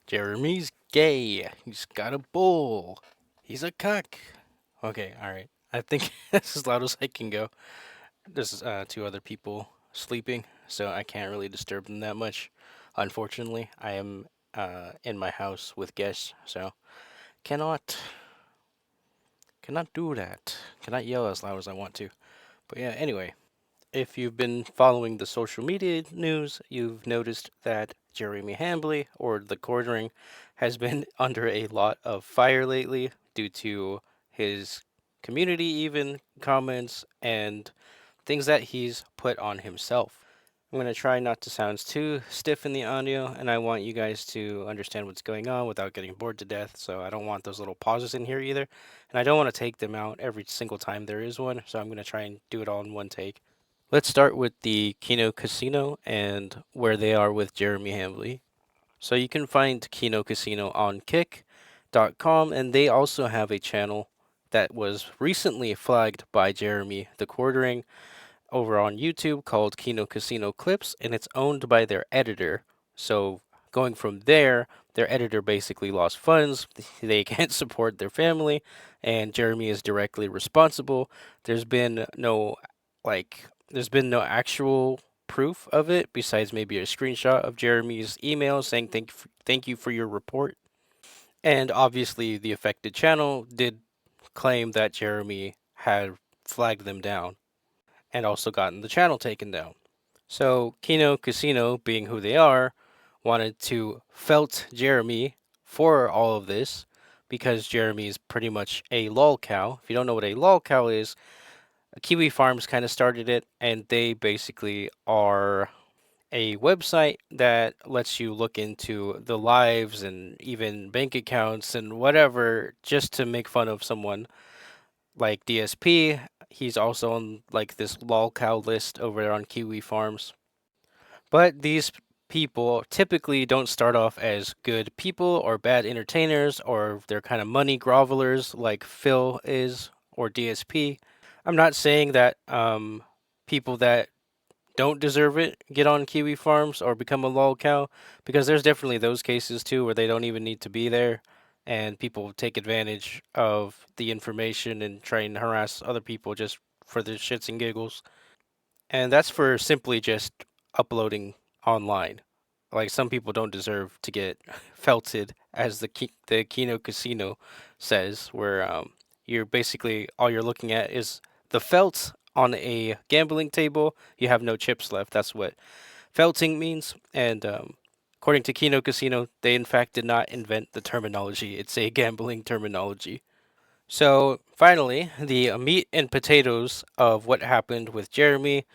Jeremy's gay. He's got a bull. He's a cuck. Okay, alright. I think that's as loud as I can go. There's two other people sleeping, so I can't really disturb them that much. Unfortunately, I am in my house with guests, so cannot cannot do that. Cannot yell as loud as I want to. But yeah, anyway, if you've been following the social media news, you've noticed that Jeremy Hambley, or the Quartering, has been under a lot of fire lately due to his community, even comments and things that he's put on himself. I'm going to try not to sound too stiff in the audio, and I want you guys to understand what's going on without getting bored to death. So I don't want those little pauses in here either. And I don't want to take them out every single time there is one. So I'm going to try and do it all in one take. Let's start with the Kino Casino and where they are with Jeremy Hambley. So you can find Kino Casino on kick.com, and they also have a channel that was recently flagged by Jeremy the Quartering over on YouTube called Kino Casino Clips, and it's owned by their editor. So going from there, their editor basically lost funds. They can't support their family, and Jeremy is directly responsible. There's been no like there's been no actual proof of it besides maybe a screenshot of Jeremy's email saying thank you for your report. And obviously the affected channel did claim that Jeremy had flagged them down and also gotten the channel taken down. So Kino Casino, being who they are, wanted to felt Jeremy for all of this because Jeremy is pretty much a lol cow. If you don't know what a lol cow is, Kiwi Farms kind of started it, and they basically are a website that lets you look into the lives and even bank accounts and whatever just to make fun of someone like DSP. He's also on like this lol cow list over there on Kiwi Farms. But these people typically don't start off as good people or bad entertainers, or they're kind of money grovelers like Phil is or DSP. I'm not saying that people that don't deserve it get on Kiwi Farms or become a lol cow, because there's definitely those cases too where they don't even need to be there, and people take advantage of the information and try and harass other people just for the shits and giggles. And that's for simply just uploading online. Like, some people don't deserve to get felted, as the Kino Casino says, where you're basically all you're looking at is the felt on a gambling table. You have no chips left. That's what felting means. And according to Kino Casino, they in fact did not invent the terminology. It's a gambling terminology. So finally, the meat and potatoes of what happened with Jeremy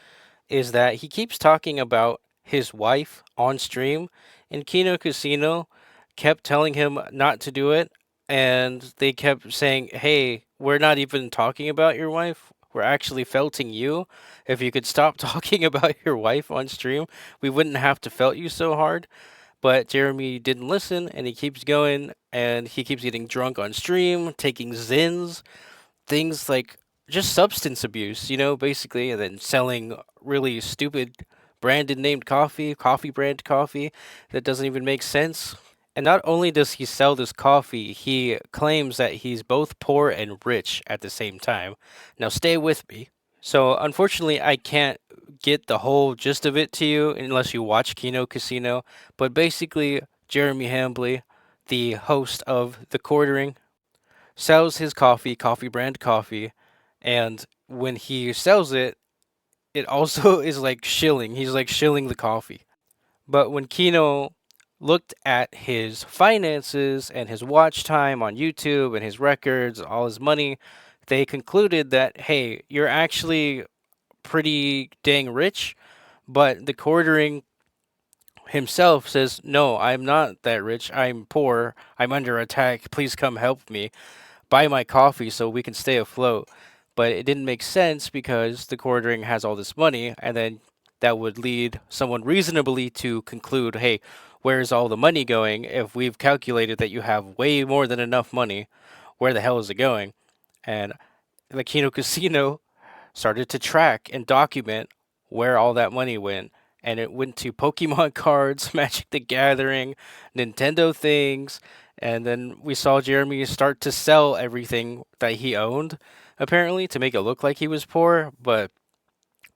is that he keeps talking about his wife on stream, and Kino Casino kept telling him not to do it, and they kept saying, "Hey, we're not even talking about your wife. We're actually felting you. If you could stop talking about your wife on stream, we wouldn't have to felt you so hard." But Jeremy didn't listen, and he keeps going, and he keeps getting drunk on stream, taking Zins, things like just substance abuse, basically, and then selling really stupid branded named coffee brand coffee that doesn't even make sense. And not only does he sell this coffee, he claims that he's both poor and rich at the same time. Now, stay with me. So, unfortunately, I can't get the whole gist of it to you unless you watch Kino Casino. But basically, Jeremy Hambley, the host of The Quartering, sells his coffee brand coffee, and when he sells it, it also is like shilling. He's like shilling the coffee. But when Kino looked at his finances and his watch time on YouTube and his records, all his money, they concluded that, hey, you're actually pretty dang rich, but the Quartering himself says, no, I'm not that rich. I'm poor. I'm under attack. Please come help me. Buy my coffee so we can stay afloat. But it didn't make sense because the Quartering has all this money, and then that would lead someone reasonably to conclude, hey, where's all the money going? If we've calculated that you have way more than enough money, where the hell is it going? And the Kino Casino started to track and document where all that money went. and it went to Pokemon cards, Magic the Gathering, Nintendo things, and then we saw Jeremy start to sell everything that he owned, apparently, to make it look like he was poor, but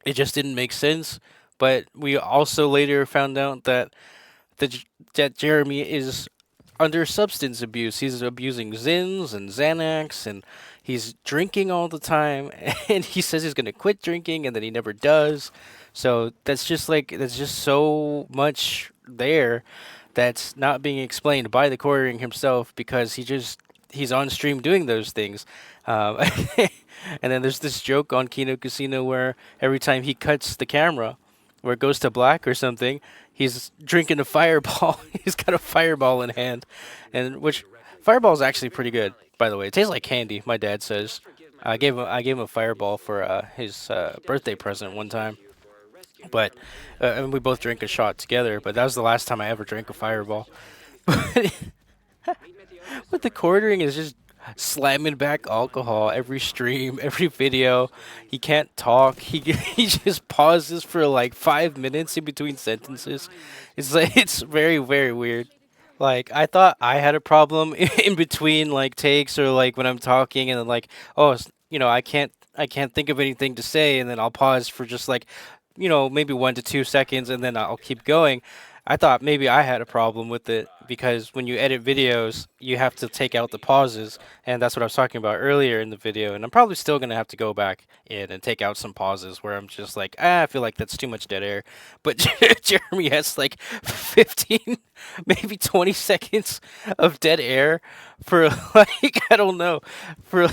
it just didn't make sense. But we also later found out that that Jeremy is under substance abuse. He's abusing Zins and Xanax, and he's drinking all the time. And he says he's gonna quit drinking, and then he never does. So that's just so much there that's not being explained by the quartering himself because he's on stream doing those things. Um, and then there's this joke on Kino Casino where every time he cuts the camera, where it goes to black or something, he's drinking a fireball. He's got a fireball in hand, and which fireball is actually pretty good, by the way. It tastes like candy. My dad says. I gave him a fireball for his birthday present one time, but and we both drank a shot together. But that was the last time I ever drank a fireball. But the quartering is just slamming back alcohol every stream, every video. He can't talk. He just pauses for like 5 minutes in between sentences. It's like it's very weird. Like I thought I had a problem in between like takes or like when I'm talking and then like I can't think of anything to say and then I'll pause for just like maybe 1 to 2 seconds and then I'll keep going. I thought maybe I had a problem with it because when you edit videos, you have to take out the pauses, and that's what I was talking about earlier in the video. And I'm probably still gonna have to go back in and take out some pauses where I'm just like, I feel like that's too much dead air. But Jeremy has like 15, maybe 20 seconds of dead air for like I don't know for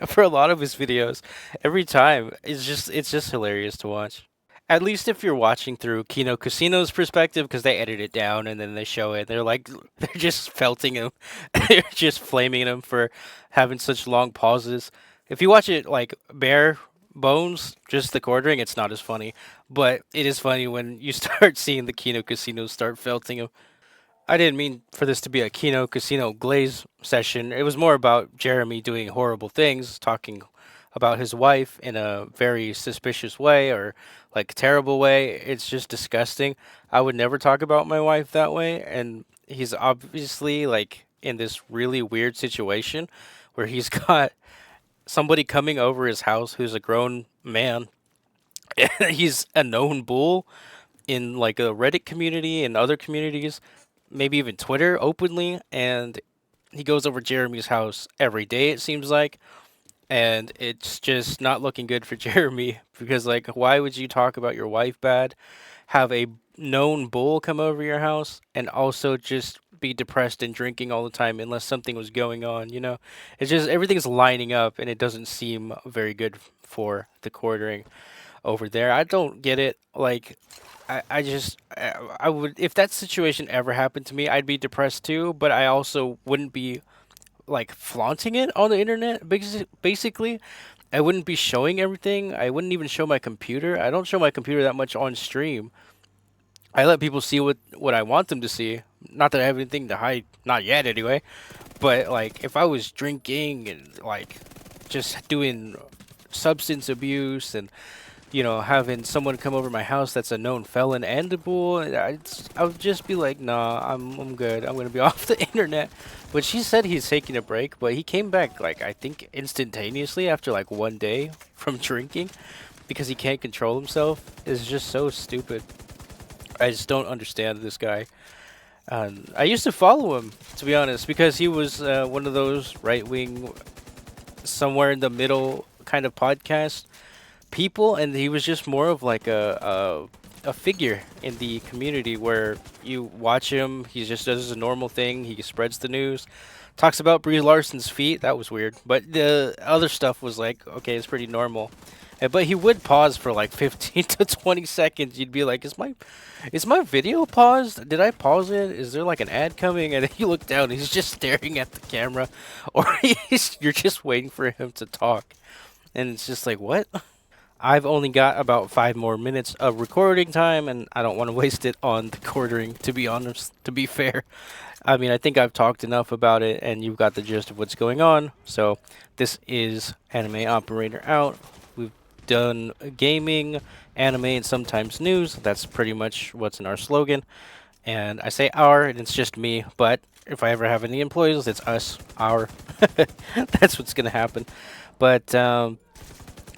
for a lot of his videos. Every time it's just hilarious to watch. At least if you're watching through Kino Casino's perspective, because they edit it down and then they show it, they're like they're just felting him, they're just flaming him for having such long pauses. If you watch it like bare bones, just the quartering, it's not as funny. But it is funny when you start seeing the Kino Casino start felting him. I didn't mean for this to be a Kino Casino Glaze session. It was more about Jeremy doing horrible things, talking about his wife in a very suspicious way or like terrible way. It's just disgusting. I would never talk about my wife that way. And he's obviously like in this really weird situation where he's got somebody coming over his house who's a grown man. He's a known bull in like a Reddit community and other communities, maybe even Twitter openly, and he goes over Jeremy's house every day it seems like, and it's just not looking good for Jeremy because like why would you talk about your wife bad, have a known bull come over your house and also just be depressed and drinking all the time unless something was going on, you know? It's just everything's lining up and it doesn't seem very good for the quartering over there. I don't get it. Like, I would, if that situation ever happened to me, I'd be depressed too, but I also wouldn't be like flaunting it on the internet. Basically, I wouldn't be showing everything. I wouldn't even show my computer. I don't show my computer that much on stream. I let people see what I want them to see. Not that I have anything to hide, not yet anyway. But like, if I was drinking and like just doing substance abuse and having someone come over my house that's a known felon and a bull, I would just be like, nah, I'm good. I'm gonna be off the internet. But she said he's taking a break, but he came back like I think instantaneously after like 1 day from drinking because he can't control himself. It's just so stupid. I just don't understand this guy. I used to follow him, to be honest, because he was one of those right wing, somewhere in the middle kind of podcast people, and he was just more of like a figure in the community where you watch him. He just does a normal thing. He spreads the news, talks about Brie Larson's feet. That was weird, but the other stuff was like okay, it's pretty normal. But he would pause for like 15 to 20 seconds. You'd be like, is my video paused? Did I pause it? Is there like an ad coming?" And then you look down, and he's just staring at the camera, or you're just waiting for him to talk, and it's just like, what? I've only got about 5 more minutes of recording time, and I don't want to waste it on the quartering, to be honest, to be fair. I mean, I think I've talked enough about it, and you've got the gist of what's going on. So, this is Anime Operator out. We've done gaming, anime, and sometimes news. That's pretty much what's in our slogan. And I say our, and it's just me, but if I ever have any employees, it's us, our. That's what's gonna happen. But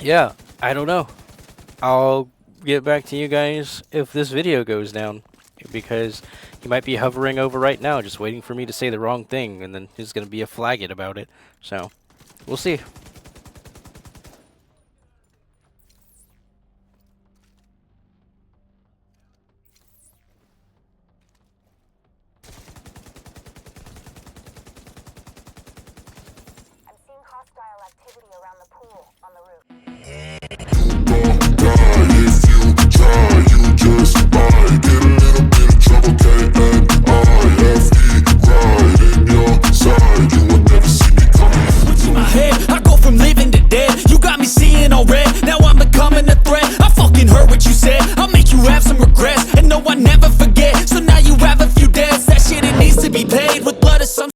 yeah, I don't know. I'll get back to you guys if this video goes down, because he might be hovering over right now, just waiting for me to say the wrong thing, and then he's gonna be a flagged about it. So, we'll see. I'm seeing hostile activity around the pool on the roof. If you try, you just might get a little bit of trouble. K-N-I-F-E, right in your side. You will never see me coming. To my head, I go from living to dead. You got me seeing all red. Now I'm becoming a threat. I fucking heard what you said. I'll make you have some regrets. And no, I never forget. So now you have a few debts. That shit, it needs to be paid with blood of some